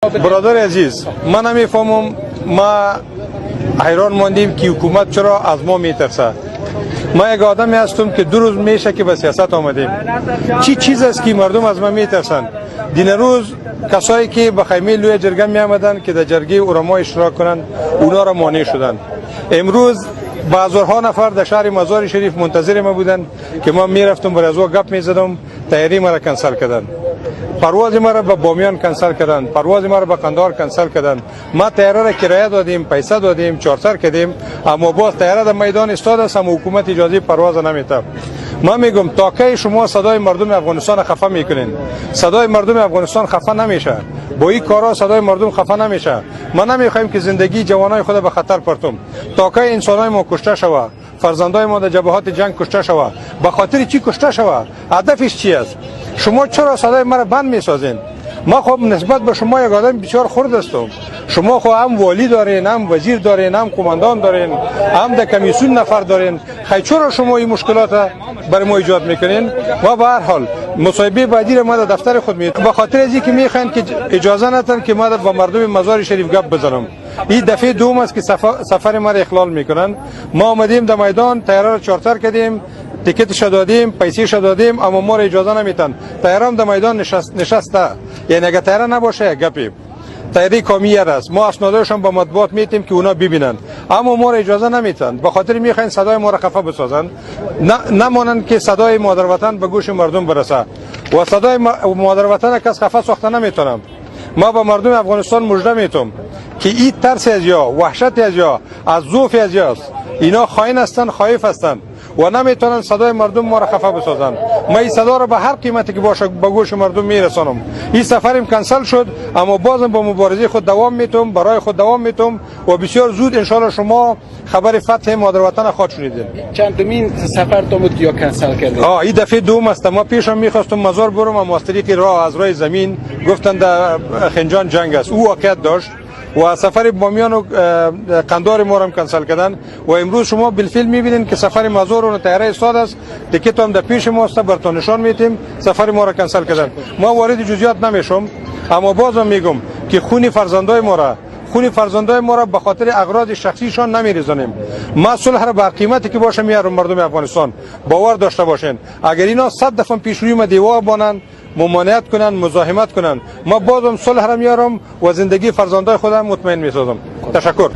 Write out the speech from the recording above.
برادر عزیز، من نمیفهمم، ما حیران ماندیم که حکومت چرا از ما میترسه. ما یک آدمی هستم که 2 روز میشه که به سیاست آمدیم. چی چیز است که مردم از ما میترسن؟ دین روز کسایی که به خیمه لوی جرگه می آمدن که در جرگه علما اشتراک کنند، اونا را مانع شدند. امروز بازارها نفر در شهر مزار شریف منتظر ما بودن که ما میرفتم برای از او گپ میزدم، تیاری ما را کنسل کردن. پرواز ما را به بامیان کنسل کردن، پرواز ما را به قندهار کنسل کردن. ما تیاره را کرایه دادیم، پیسه دادیم، چارسر کردیم، اما باز تیاره در میدان استاد است، اما حکومت اجازه پرواز نمیده. ما میگم تا کی شما صدای مردم افغانستان خفه میکنین؟ صدای مردم افغانستان خفه نمیشه. با این کارا صدای مردم خفه نمیشه. ما نمیخوایم که زندگی جوانای خود به خطر پرتم. تا کی انسانای ما کشته شوه، فرزندای ما در جبهات جنگ کشته شوه، به خاطر چی کشته شوه؟ هدفش چی است؟ شما چرا صدای ما را بند میسازین؟ ما خب نسبت به شما یک آدم بسیار خرد هستم. شما خب هم والی دارین، هم وزیر دارین، هم قماندان دارین، هم در کمیسیون نفر دارین. خیلی چرا شما این مشکلات برای ما ایجاد میکنین؟ و به هر حال مصاحبه بعدی را ما در دفتر خود میتونم، به خاطر از اینکه میخواین که اجازه ندن که ما با مردم مزار شریف گپ بزنم. این دفعه دوم است که سفر ما را اخلال میکنن. ما آمدیم در میدان، تیاره را چارتر کردیم، تیکتش دادیم، پیسه‌ش دادیم، اما ما را اجازه نمیتن. تیرام در میدان نشسته. یعنی اگه تیره نباشه گپی. تیری کامیار است. ما اسنادشون با مطبوعات میتیم که اونا ببینن، اما ما را اجازه نمیتن. به خاطر میخواین صدای ما را خفه بسازن، نمانند که صدای مادر وطن به گوش مردم برسه. و صدای مادر وطن کس خفه ساخته نمیتونم. ما با مردم افغانستان مژده میتم که این ترس از یا وحشت از یا از ضعف از یاست. اینا خائن هستند، خائف هستند و نمیتونن صدای مردم ما را خفه بسازن. ما این صدا را به هر قیمتی که باشه به گوش مردم میرسانم. این سفرم کنسل شد، اما بازم با مبارزه خود دوام میتم، برای خود دوام میتم و بسیار زود ان شاء الله شما خبر فتح مادر وطن خواهد شنیدین. چندمین سفر بود یا کنسل کردید؟ این دفعه دوم است. ما پیشم میخواستم مزار برم، اما از طریق راه از راه زمین گفتن در خنجان جنگ است. او واقعیت داشت و سفر بامیان و قندهار ما را کنسل کردن. و امروز شما بالفعل میبینین که سفر مزار و تیاره استاد است. تیکت هم در پیش ما است، برتون نشان میتیم. سفر ما را کنسل کردن. ما وارد جزئیات نمیشم، اما بازم میگم که خون فرزندای ما را به خاطر اغراض شخصیشان نمیریزانیم. ما صلح را بر قیمتی که باشه میارم مردم افغانستان. باور داشته باشین، اگر اینا 100 دفعه پیشروی ما دیوار بانن، ممانعت کنن، مزاحمت کنن، ما بازم صلح را میارم و زندگی فرزندای خودم مطمئن میسازم. تشکر.